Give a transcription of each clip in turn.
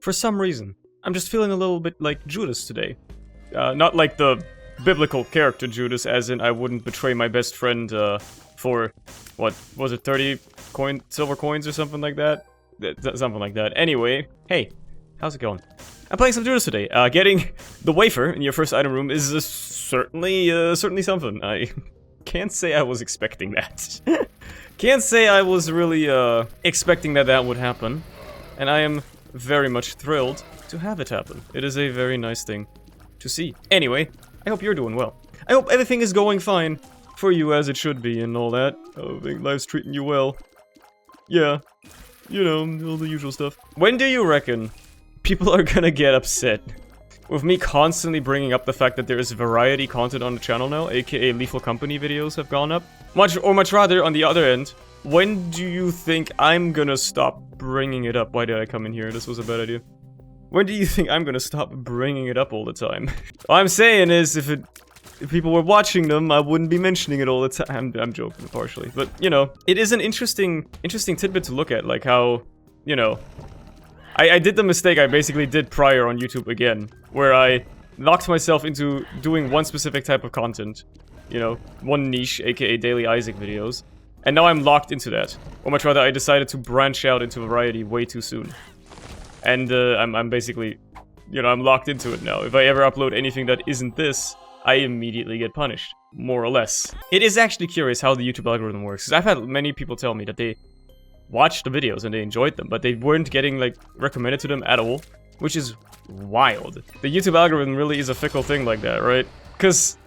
For some reason, I'm just feeling a little bit like Judas today. Not like the biblical character Judas, as in I wouldn't betray my best friend for, what was it, 30 silver coins or something like that? Something like that. Anyway, hey, how's it going? I'm playing some Judas today. Getting the Wafer in your first item room is certainly something. I can't say I was expecting that. Can't say I was really expecting that would happen. And I am very much thrilled to have it happen. It is a very nice thing to see. Anyway, I hope you're doing well. I hope everything is going fine for you as it should be and all that. I think life's treating you well. Yeah, you know, all the usual stuff. When do you reckon people are gonna get upset with me constantly bringing up the fact that there is variety content on the channel now, aka Lethal Company videos have gone up? Much rather, on the other end, when do you think I'm gonna stop bringing it up? Why did I come in here? This was a bad idea. When do you think I'm gonna stop bringing it up all the time? All I'm saying is, if people were watching them, I wouldn't be mentioning it all the time. I'm joking, partially. But, you know, it is an interesting tidbit to look at, like how, you know, I did the mistake I basically did prior on YouTube again, where I locked myself into doing one specific type of content, you know, one niche, aka Daily Isaac videos, and now I'm locked into that. Or much rather, I decided to branch out into variety way too soon. And I'm basically, you know, I'm locked into it now. If I ever upload anything that isn't this, I immediately get punished, more or less. It is actually curious how the YouTube algorithm works, because I've had many people tell me that they watched the videos and they enjoyed them, but they weren't getting, like, recommended to them at all, which is wild. The YouTube algorithm really is a fickle thing like that, right? Because,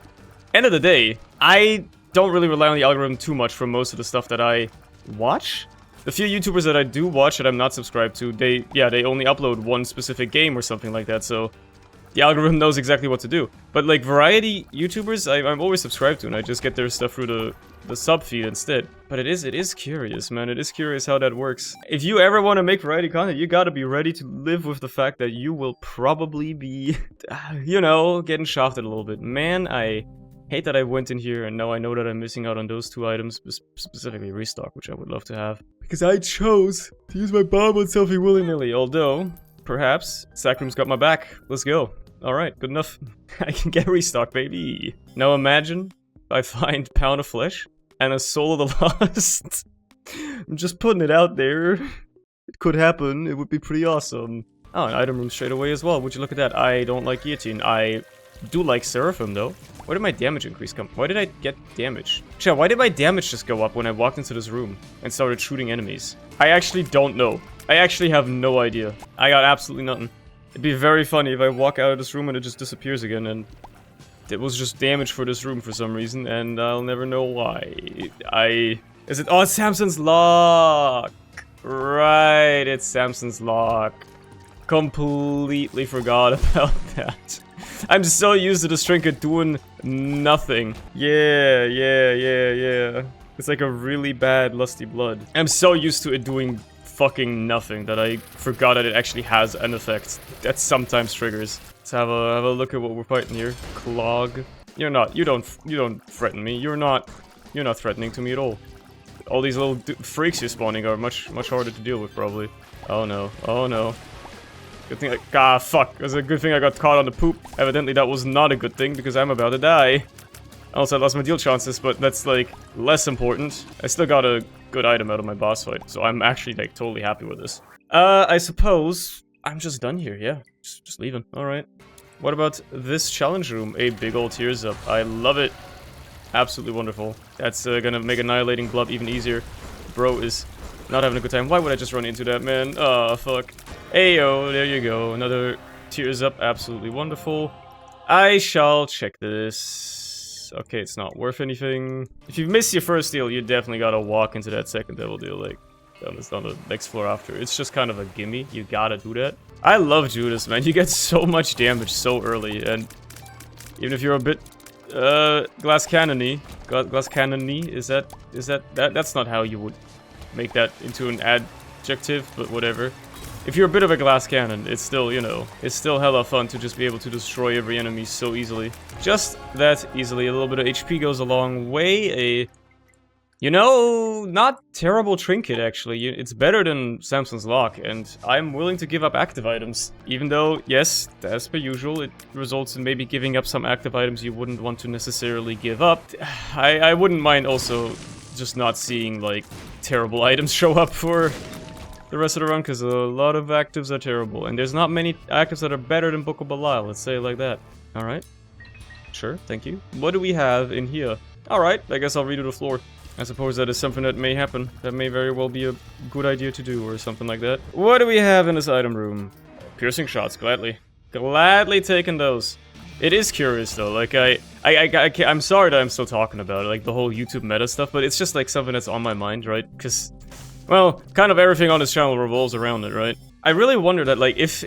end of the day, I don't really rely on the algorithm too much for most of the stuff that I watch. The few YouTubers that I do watch that I'm not subscribed to, they only upload one specific game or something like that, so the algorithm knows exactly what to do. But, like, variety YouTubers, I'm always subscribed to, and I just get their stuff through the sub feed instead. But it is curious, man. It is curious how that works. If you ever want to make variety content, you gotta be ready to live with the fact that you will probably be, you know, getting shafted a little bit. Man, I hate that I went in here, and now I know that I'm missing out on those two items, specifically Restock, which I would love to have. Because I chose to use my bomb on selfie willy-nilly, although, perhaps, Sacrum's got my back. Let's go. Alright, good enough. I can get Restock, baby. Now imagine I find Pound of Flesh and a Soul of the Lost. I'm just putting it out there. It could happen. It would be pretty awesome. Oh, an item room straight away as well. Would you look at that? I don't like Guillotine. I do like Seraphim, though. Where did my damage increase come from? Why did I get damage? Chat, why did my damage just go up when I walked into this room and started shooting enemies? I actually don't know. I actually have no idea. I got absolutely nothing. It'd be very funny if I walk out of this room and it just disappears again, and it was just damage for this room for some reason, and I'll never know why. Is it? Oh, it's Samson's lock! Right, it's Samson's lock. Completely forgot about that. I'm so used to this trinket doing nothing. Yeah. It's like a really bad Lusty Blood. I'm so used to it doing fucking nothing that I forgot that it actually has an effect that sometimes triggers. Let's have a look at what we're fighting here. Clog. You don't threaten me. You're not threatening to me at all. All these little freaks you're spawning are much harder to deal with, probably. Oh no. Good thing fuck. It was a good thing I got caught on the poop. Evidently that was not a good thing because I'm about to die. Also, I lost my deal chances, but that's, like, less important. I still got a good item out of my boss fight, so I'm actually, like, totally happy with this. I suppose I'm just done here, yeah. Just leaving. Alright. What about this challenge room? A big old tears up. I love it. Absolutely wonderful. That's gonna make annihilating Glub even easier. Bro is not having a good time. Why would I just run into that, man? Oh, fuck. Ayo, there you go. Another tears up. Absolutely wonderful. I shall check this. Okay, it's not worth anything. If you miss your first deal, you definitely gotta walk into that second devil deal, like, it's on the next floor after. It's just kind of a gimme. You gotta do that. I love Judas, man. You get so much damage so early, and even if you're a bit, glass cannon-y, that's not how you would make that into an adjective, but whatever. If you're a bit of a glass cannon, it's still, you know, it's still hella fun to just be able to destroy every enemy so easily. Just that easily. A little bit of HP goes a long way. You know, not terrible trinket, actually. It's better than Samson's Lock, and I'm willing to give up active items. Even though, yes, as per usual, it results in maybe giving up some active items you wouldn't want to necessarily give up. I wouldn't mind also just not seeing, like, terrible items show up for the rest of the run, because a lot of actives are terrible. And there's not many actives that are better than Book of Belial, let's say it like that. Alright. Sure, thank you. What do we have in here? Alright, I guess I'll redo the floor. I suppose that is something that may happen. That may very well be a good idea to do, or something like that. What do we have in this item room? Piercing shots, gladly. Gladly taking those. It is curious, though. Like, I'm sorry that I'm still talking about it, like, the whole YouTube meta stuff, but it's just, like, something that's on my mind, right? Because, well, kind of everything on this channel revolves around it, right? I really wonder that, like, if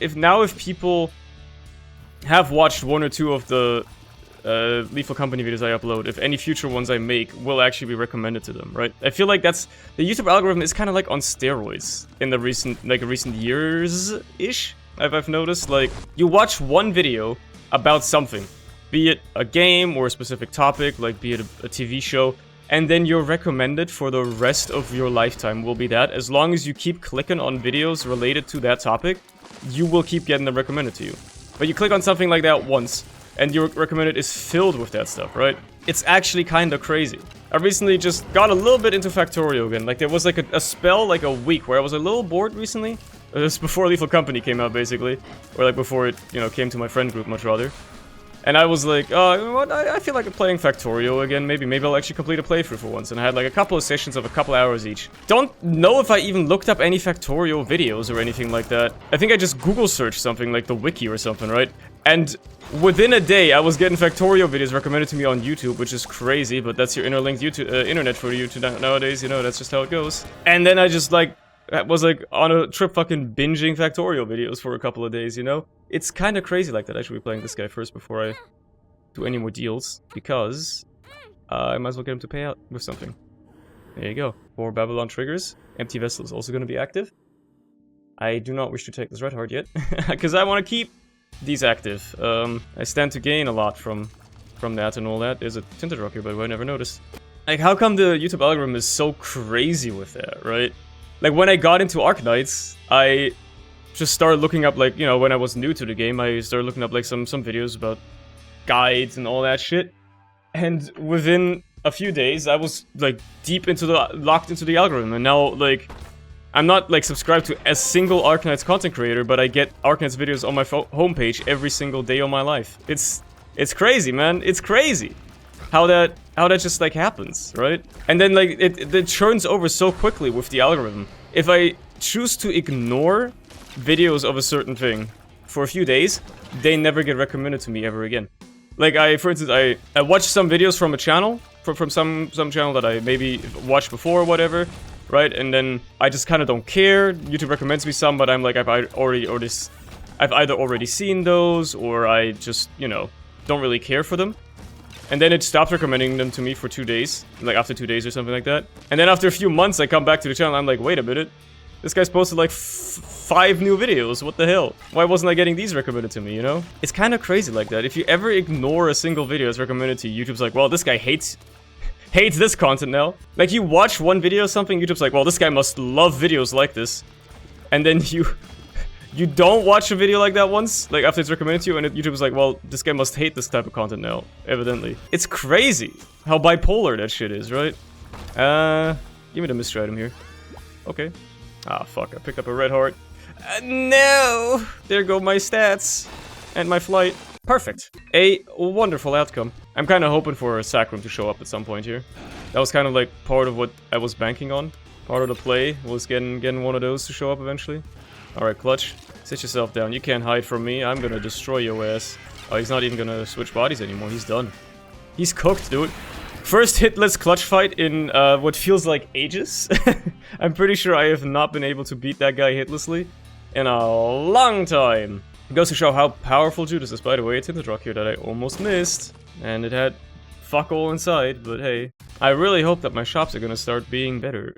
people have watched one or two of the Lethal Company videos I upload, if any future ones I make will actually be recommended to them, right? I feel like that's... The YouTube algorithm is kind of like on steroids in the recent years-ish, I've noticed. Like, you watch one video about something, be it a game or a specific topic, like be it a TV show, and then your recommended for the rest of your lifetime will be that. As long as you keep clicking on videos related to that topic, you will keep getting them recommended to you. But you click on something like that once, and your recommended is filled with that stuff, right? It's actually kind of crazy. I recently just got a little bit into Factorio again. Like, there was like a spell, like a week, where I was a little bored recently. It was before Lethal Company came out, basically. Or like before it, you know, came to my friend group, much rather. And I was like, oh, you know what, I feel like playing Factorio again, maybe I'll actually complete a playthrough for once. And I had like a couple of sessions of a couple hours each. Don't know if I even looked up any Factorio videos or anything like that. I think I just Google searched something like the wiki or something, right? And within a day, I was getting Factorio videos recommended to me on YouTube, which is crazy, but that's your interlinked YouTube, internet for you nowadays, you know, that's just how it goes. And then I just like, was like on a trip fucking binging Factorio videos for a couple of days, you know? It's kind of crazy like that. I should be playing this guy first before I do any more deals, because I might as well get him to pay out with something. There you go. 4 Babylon triggers. Empty Vessel is also going to be active. I do not wish to take this red heart yet, because I want to keep these active. I stand to gain a lot from that and all that. There's a Tinted Rock here, by the way, I never noticed. Like, how come the YouTube algorithm is so crazy with that, right? Like, when I got into Arknights, I just started looking up, like, you know, when I was new to the game, I started looking up, like, some videos about guides and all that shit. And within a few days, I was, like, locked into the algorithm. And now, like, I'm not, like, subscribed to a single Arknights content creator, but I get Arknights videos on my homepage every single day of my life. It's crazy, man. It's crazy how that just, like, happens, right? And then, like, it churns over so quickly with the algorithm. If I choose to ignore videos of a certain thing for a few days, they never get recommended to me ever again. Like, for instance, I watched some videos from a channel, from some channel that I maybe watched before or whatever, right? And then I just kind of don't care. YouTube recommends me some, but I'm like, I've either already seen those, or I just, you know, don't really care for them. And then it stops recommending them to me for 2 days, like after 2 days or something like that. And then after a few months, I come back to the channel, I'm like, wait a minute. This guy's posted like 5 new videos, what the hell? Why wasn't I getting these recommended to me, you know? It's kind of crazy like that. If you ever ignore a single video that's recommended to you, YouTube's like, well, this guy hates this content now. Like, you watch one video or something, YouTube's like, well, this guy must love videos like this. And then you don't watch a video like that once, like after it's recommended to you, and YouTube's like, well, this guy must hate this type of content now, evidently. It's crazy how bipolar that shit is, right? Give me the mystery item here. Okay. Ah, fuck, I picked up a red heart. No! There go my stats. And my flight. Perfect. A wonderful outcome. I'm kind of hoping for a Sacrum to show up at some point here. That was kind of like part of what I was banking on. Part of the play was getting one of those to show up eventually. Alright, Clutch. Sit yourself down. You can't hide from me. I'm gonna destroy your ass. Oh, he's not even gonna switch bodies anymore. He's done. He's cooked, dude. First hitless Clutch fight in what feels like ages. I'm pretty sure I have not been able to beat that guy hitlessly in a long time. It goes to show how powerful Judas is. By the way, it's in the rock here that I almost missed. And it had fuck all inside, but hey. I really hope that my shops are gonna start being better.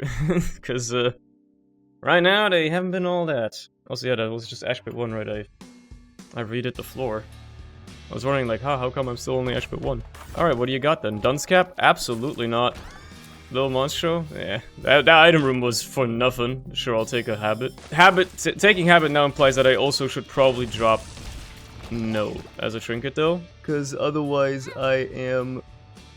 Because, right now, they haven't been all that. Also, yeah, that was just Ashpit 1, right? I redid the floor. I was wondering, like, how come I'm still only Ashpit 1? Alright, what do you got then? Dunce Cap? Absolutely not. Little monstro? Yeah. That item room was for nothing. Sure, I'll take a habit. Taking habit now implies that I also should probably drop no as a trinket though. Because otherwise I am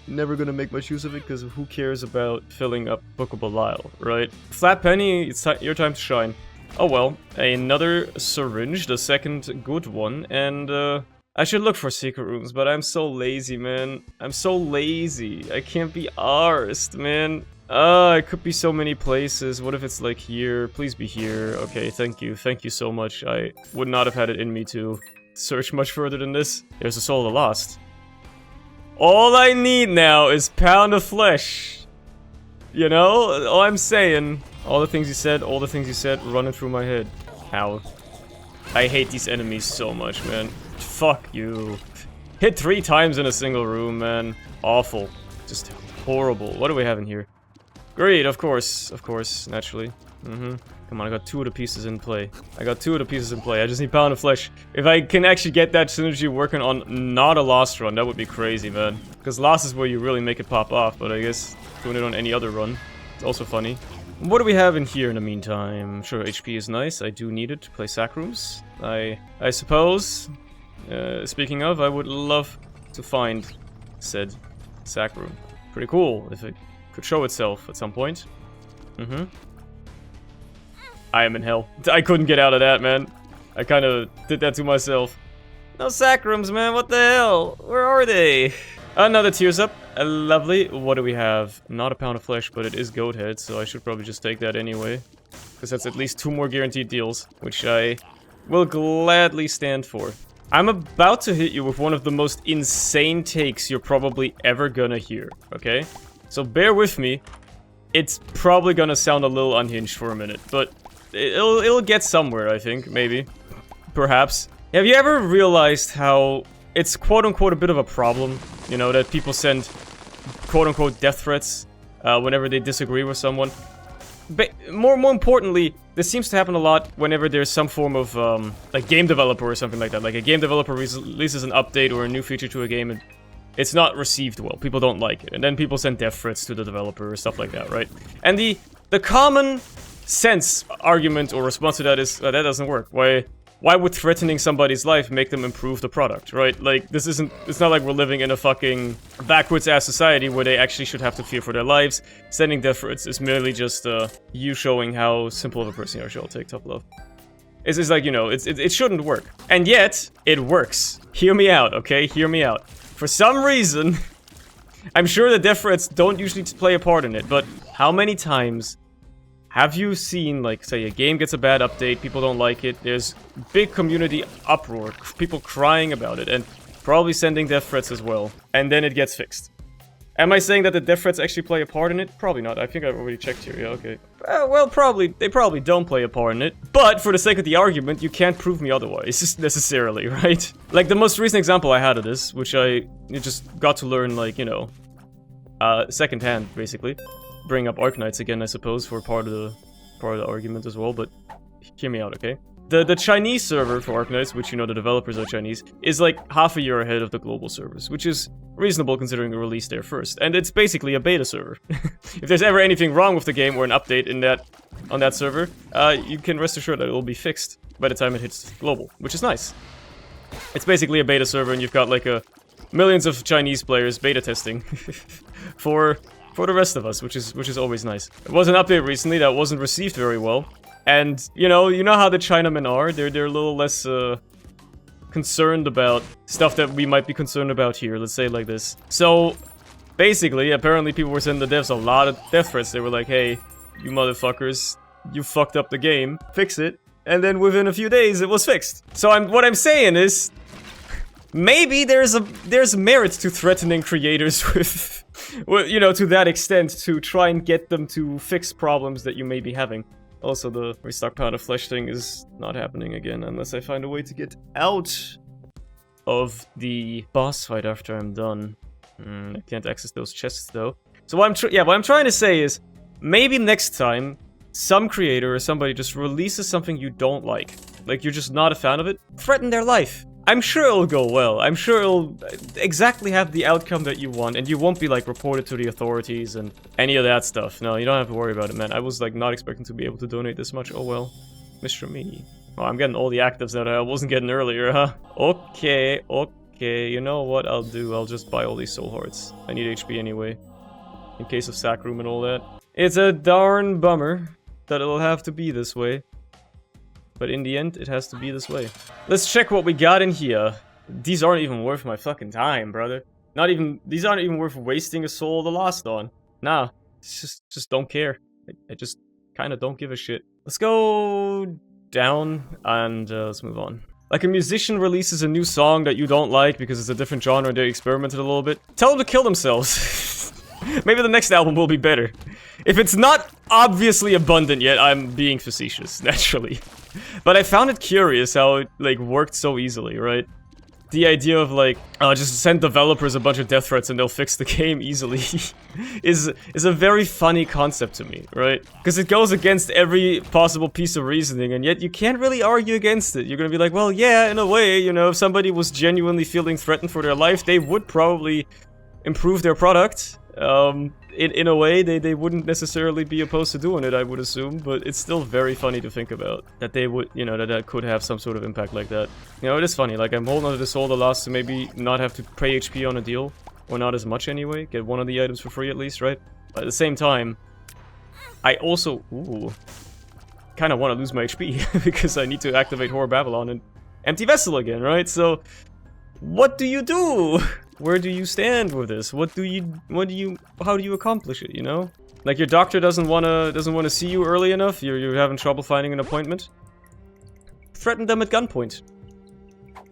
never gonna make much use of it, because who cares about filling up bookable Lyle, right? Flat penny, it's your time to shine. Oh well, another syringe, the second good one, and I should look for secret rooms, but I'm so lazy, man. I'm so lazy. I can't be arsed, man. It could be so many places. What if it's like here? Please be here. Okay, thank you. Thank you so much. I would not have had it in me to search much further than this. There's a soul of the lost. All I need now is pound of flesh. You know? All I'm saying. All the things you said running through my head. Ow. I hate these enemies so much, man. Fuck you. Hit 3 times in a single room, man. Awful. Just horrible. What do we have in here? Greed, of course, naturally. Come on, I got 2 of the pieces in play. I just need pound of flesh. If I can actually get that synergy working on not a lost run, that would be crazy, man. Because lost is where you really make it pop off, but I guess doing it on any other run, it's also funny. What do we have in here in the meantime? Sure, HP is nice. I do need it to play sack rooms. I suppose. Speaking of, I would love to find said sack room. Pretty cool if it could show itself at some point. I am in hell. I couldn't get out of that, man. I kind of did that to myself. No sack rooms, man. What the hell? Where are they? Another tears up. Lovely. What do we have? Not a pound of flesh, but it is goat head, so I should probably just take that anyway. Because that's at least 2 more guaranteed deals, which I will gladly stand for. I'm about to hit you with one of the most insane takes you're probably ever gonna hear, okay? So bear with me. It's probably gonna sound a little unhinged for a minute, but it'll get somewhere, I think, maybe. Perhaps. Have you ever realized how it's quote-unquote a bit of a problem, you know, that people send quote-unquote death threats whenever they disagree with someone? But more importantly, this seems to happen a lot whenever there's some form of, like, game developer or something like that. Like, a game developer releases an update or a new feature to a game, and it's not received well. People don't like it. And then people send death threats to the developer or stuff like that, right? And the common sense argument or response to that is, that doesn't work. Why would threatening somebody's life make them improve the product, right? Like, it's not like we're living in a fucking backwards-ass society where they actually should have to fear for their lives. Sending death threats is merely just, you showing how simple of a person you are. Sure, I'll take tough love. It's like, you know, it shouldn't work. And yet, it works. Hear me out, okay? Hear me out. For some reason, I'm sure the death threats don't usually play a part in it, but how many times have you seen, like, say, a game gets a bad update, people don't like it, there's big community uproar, people crying about it, and probably sending death threats as well, and then it gets fixed. Am I saying that the death threats actually play a part in it? Probably not. I think I've already checked here. Yeah, okay. Well, they probably don't play a part in it, but for the sake of the argument, you can't prove me otherwise, necessarily, right? Like, the most recent example I had of this, which I just got to learn, like, you know, secondhand, basically. Bring up Arknights again, I suppose, for part of the argument as well, but hear me out, okay? The Chinese server for Arknights, which, you know, the developers are Chinese, is like half a year ahead of the global servers, which is reasonable considering the release there first. And it's basically a beta server. If there's ever anything wrong with the game or an update on that server, you can rest assured that it will be fixed by the time it hits global, which is nice. It's basically a beta server, and you've got like millions of Chinese players beta testing for the rest of us, which is always nice. There was an update recently that wasn't received very well, and you know how the Chinamen are. They're a little less concerned about stuff that we might be concerned about here. Let's say it like this. So basically, apparently people were sending the devs a lot of death threats. They were like, "Hey, you motherfuckers, you fucked up the game. Fix it." And then within a few days, it was fixed. So what I'm saying is, maybe there's merit to threatening creators with. Well, you know, to that extent, to try and get them to fix problems that you may be having. Also, the restock pound of flesh thing is not happening again, unless I find a way to get out of the boss fight after I'm done. I can't access those chests, though. So what I'm trying to say is, maybe next time, some creator or somebody just releases something you don't like you're just not a fan of it, threaten their life. I'm sure it'll go well. I'm sure it'll exactly have the outcome that you want, and you won't be, like, reported to the authorities and any of that stuff. No, you don't have to worry about it, man. I was, like, not expecting to be able to donate this much. Oh, well. Mr. Me. Oh, I'm getting all the actives that I wasn't getting earlier, huh? Okay, okay. You know what I'll do? I'll just buy all these soul hearts. I need HP anyway. In case of sack room and all that. It's a darn bummer that it'll have to be this way. But in the end, it has to be this way. Let's check what we got in here. These aren't even worth my fucking time, brother. These aren't even worth wasting a soul of the lost on. Nah, just don't care. I just kind of don't give a shit. Let's go down and let's move on. Like a musician releases a new song that you don't like because it's a different genre and they experimented a little bit. Tell them to kill themselves. Maybe the next album will be better. If it's not obviously abundant yet, I'm being facetious, naturally. But I found it curious how it, like, worked so easily, right? The idea of, like, just send developers a bunch of death threats and they'll fix the game easily is a very funny concept to me, right? Because it goes against every possible piece of reasoning, and yet you can't really argue against it. You're gonna be like, well, yeah, in a way, you know, if somebody was genuinely feeling threatened for their life, they would probably improve their product. In a way, they wouldn't necessarily be opposed to doing it, I would assume, but it's still very funny to think about. That they would, you know, that could have some sort of impact like that. You know, it is funny, like, I'm holding on to this soul the lost to maybe not have to pay HP on a deal, or not as much anyway, get one of the items for free at least, right? But at the same time, I also, kind of want to lose my HP, because I need to activate Whore Babylon and Empty Vessel again, right? So, what do you do? Where do you stand with this? How do you accomplish it, you know? Like, your doctor doesn't wanna see you early enough, you're having trouble finding an appointment? Threaten them at gunpoint.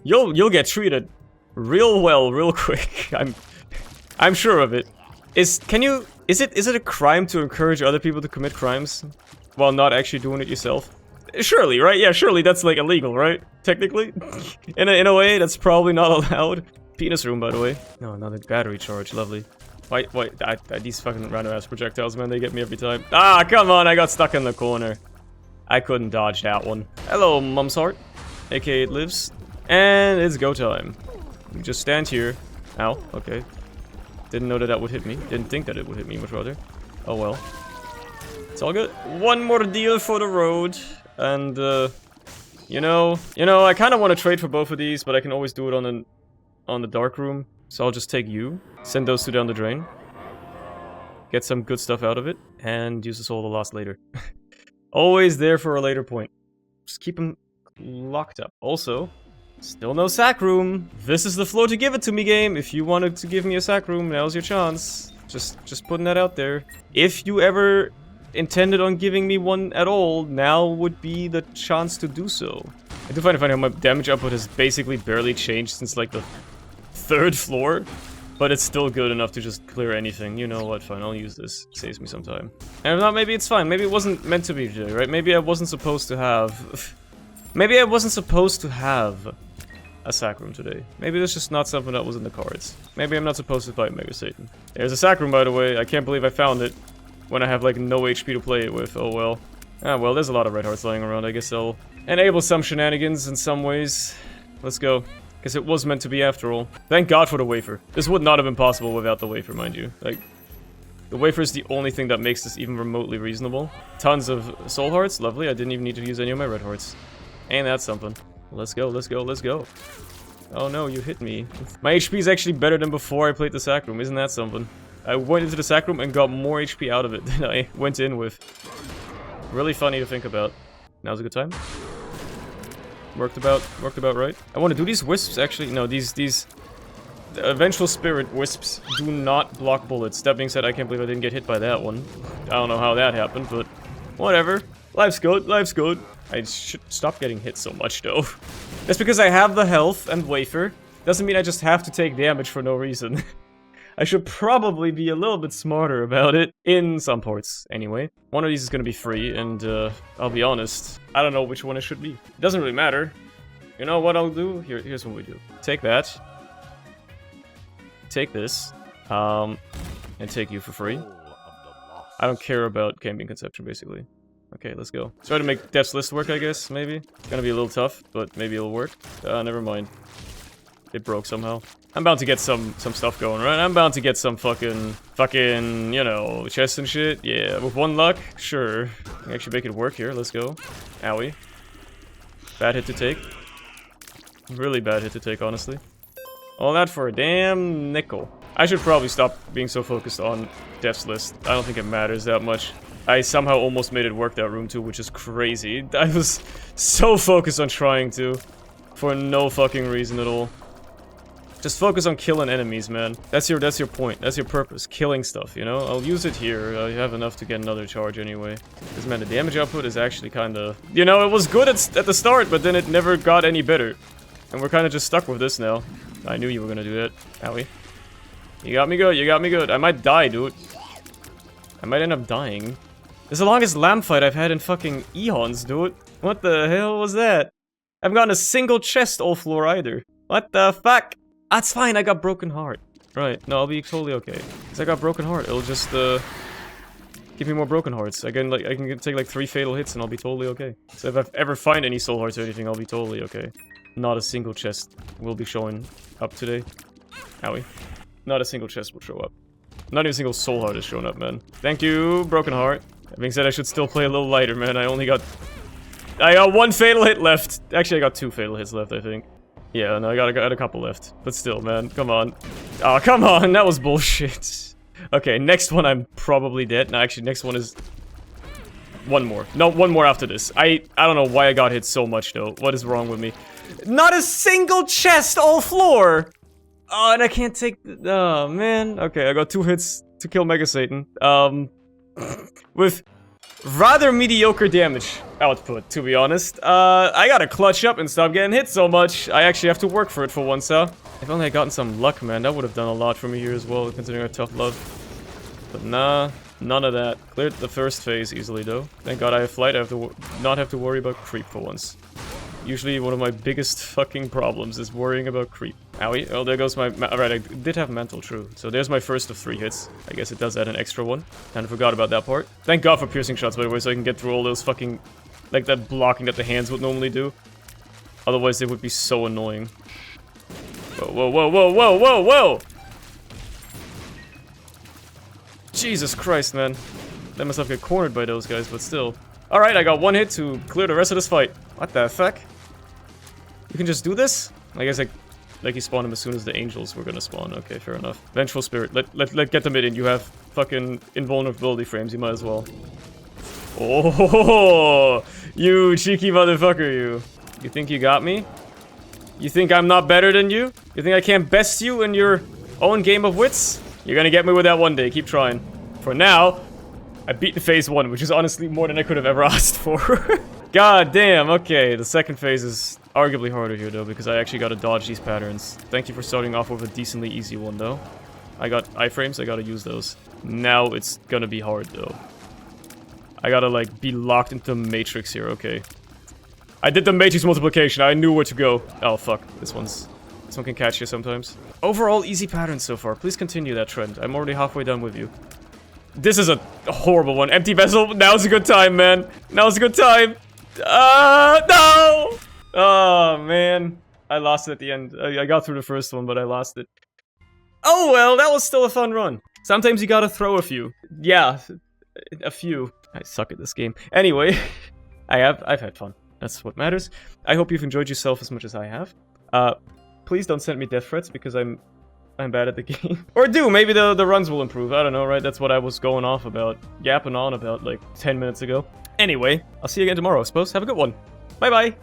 You'll get treated real well, real quick. I'm sure of it. Is it a crime to encourage other people to commit crimes while not actually doing it yourself? Surely, right? Yeah, surely that's, like, illegal, right? Technically? In a way, that's probably not allowed. Penis room, by the way. No, another battery charge. Lovely. Wait, these fucking random-ass projectiles, man, they get me every time. Ah, come on, I got stuck in the corner. I couldn't dodge that one. Hello, Mum's Heart. AKA it lives. And it's go time. You just stand here. Ow, okay. Didn't know that would hit me. Didn't think that it would hit me, much rather. Oh well. It's all good. One more deal for the road. And, you know, I kind of want to trade for both of these, but I can always do it on the dark room. So I'll just take you, send those two down the drain, get some good stuff out of it, and use the soul of the lost later. Always there for a later point. Just keep them locked up. Also, still no sack room. This is the floor to give it to me, game. If you wanted to give me a sack room, now's your chance. Just putting that out there. If you ever intended on giving me one at all, now would be the chance to do so. I do find it funny how my damage output has basically barely changed since, like, the 3rd floor, but it's still good enough to just clear anything. You know what, fine, I'll use this. Saves me some time. And if not, maybe it's fine. Maybe it wasn't meant to be today, right? Maybe I wasn't supposed to have... Maybe I wasn't supposed to have a sack room today. Maybe that's just not something that was in the cards. Maybe I'm not supposed to fight Mega Satan. There's a sack room, by the way. I can't believe I found it when I have, like, no HP to play it with. Oh well. Ah, well, there's a lot of red hearts lying around. I guess I'll enable some shenanigans in some ways. Let's go. Because it was meant to be after all. Thank God for the Wafer. This would not have been possible without the Wafer, mind you. Like, the Wafer is the only thing that makes this even remotely reasonable. Tons of soul hearts. Lovely. I didn't even need to use any of my red hearts. Ain't that something. Let's go, let's go, let's go. Oh no, you hit me. My HP is actually better than before I played the sack room. Isn't that something? I went into the sack room and got more HP out of it than I went in with. Really funny to think about. Now's a good time. Worked about right. I want to do these wisps, actually. No, these the Vengeful Spirit wisps do not block bullets. That being said, I can't believe I didn't get hit by that one. I don't know how that happened, but whatever. Life's good, life's good. I should stop getting hit so much, though. That's because I have the health and Wafer. Doesn't mean I just have to take damage for no reason. I should probably be a little bit smarter about it, in some parts, anyway. One of these is gonna be free, and, I'll be honest, I don't know which one it should be. It doesn't really matter. You know what I'll do? Here's what we do. Take that. Take this. And take you for free. I don't care about camping conception, basically. Okay, let's go. Try to make Death's List work, I guess, maybe. It's gonna be a little tough, but maybe it'll work. Never mind. it broke somehow. I'm bound to get some stuff going, right? I'm bound to get some fucking, you know, chests and shit. Yeah, with 1 luck, sure. I can actually make it work here. Let's go. Owie. Bad hit to take. Really bad hit to take, honestly. All that for a damn nickel. I should probably stop being so focused on Death's List. I don't think it matters that much. I somehow almost made it work that room too, which is crazy. I was so focused on trying to. For no fucking reason at all. Just focus on killing enemies, man. That's your point. That's your purpose. Killing stuff, you know? I'll use it here. I have enough to get another charge anyway. Because, man, the damage output is actually kinda... You know, it was good at the start, but then it never got any better. And we're kinda just stuck with this now. I knew you were gonna do that. Owie. You got me good, you got me good. I might die, dude. I might end up dying. This is the longest lamb fight I've had in fucking eons, dude. What the hell was that? I haven't gotten a single chest all floor either. What the fuck? That's fine, I got broken heart. Right, no, I'll be totally okay. Cause I got broken heart, it'll just, give me more broken hearts. I can take like 3 fatal hits and I'll be totally okay. So if I ever find any soul hearts or anything, I'll be totally okay. Not a single chest will be showing up today. Owie. Not a single chest will show up. Not even a single soul heart is showing up, man. Thank you, broken heart. That being said, I should still play a little lighter, man. I got 1 fatal hit left. Actually, I got 2 fatal hits left, I think. Yeah, no, I got a couple left. But still, man, come on. Oh, come on, that was bullshit. Okay, next one I'm probably dead. No, actually, next one is... 1 more. No, 1 more after this. I don't know why I got hit so much, though. What is wrong with me? Not a single chest all floor! Oh, and I can't take... Oh, man. Okay, I got 2 hits to kill Mega Satan. With rather mediocre damage output, to be honest. I gotta clutch up and stop getting hit so much. I actually have to work for it for once, huh? If only I gotten some luck, man. That would have done a lot for me here as well, considering our tough love. But nah, none of that. Cleared the first phase easily, though. Thank God I have flight. I have to not have to worry about creep for once. Usually one of my biggest fucking problems is worrying about creep. Owie. Oh, there goes my... Alright, I did have mental, true. So there's my first of 3 hits. I guess it does add an extra one. Kinda forgot about that part. Thank God for piercing shots, by the way, so I can get through all those fucking... Like that blocking that the hands would normally do. Otherwise, they would be so annoying. Whoa, whoa, whoa, whoa, whoa, whoa, whoa! Jesus Christ, man. Let myself get cornered by those guys, but still. Alright, I got 1 hit to clear the rest of this fight. What the fuck? You can just do this? I guess like you spawn them as soon as the angels were gonna spawn. Okay, fair enough. Vengeful Spirit. Let get them in. You have fucking invulnerability frames. You might as well. Oh, you cheeky motherfucker, you. You think you got me? You think I'm not better than you? You think I can't best you in your own game of wits? You're gonna get me with that one day. Keep trying. For now, I beat the phase 1, which is honestly more than I could have ever asked for. God damn, okay. The second phase is arguably harder here, though, because I actually gotta dodge these patterns. Thank you for starting off with a decently easy one, though. I got iframes, I gotta use those. Now it's gonna be hard, though. I gotta, like, be locked into the matrix here, okay. I did the matrix multiplication, I knew where to go. Oh, fuck. This one can catch you sometimes. Overall, easy patterns so far. Please continue that trend. I'm already halfway done with you. This is a horrible one. Empty vessel. Now's a good time, man. Now's a good time. No! Oh, man. I lost it at the end. I got through the first one, but I lost it. Oh, well, that was still a fun run. Sometimes you gotta throw a few. Yeah, a few. I suck at this game. Anyway, I've had fun. That's what matters. I hope you've enjoyed yourself as much as I have. Please don't send me death threats because I'm bad at the game. Or do, maybe the runs will improve. I don't know, right? That's what I was going off about, yapping on about like 10 minutes ago. Anyway, I'll see you again tomorrow, I suppose. Have a good one. Bye-bye.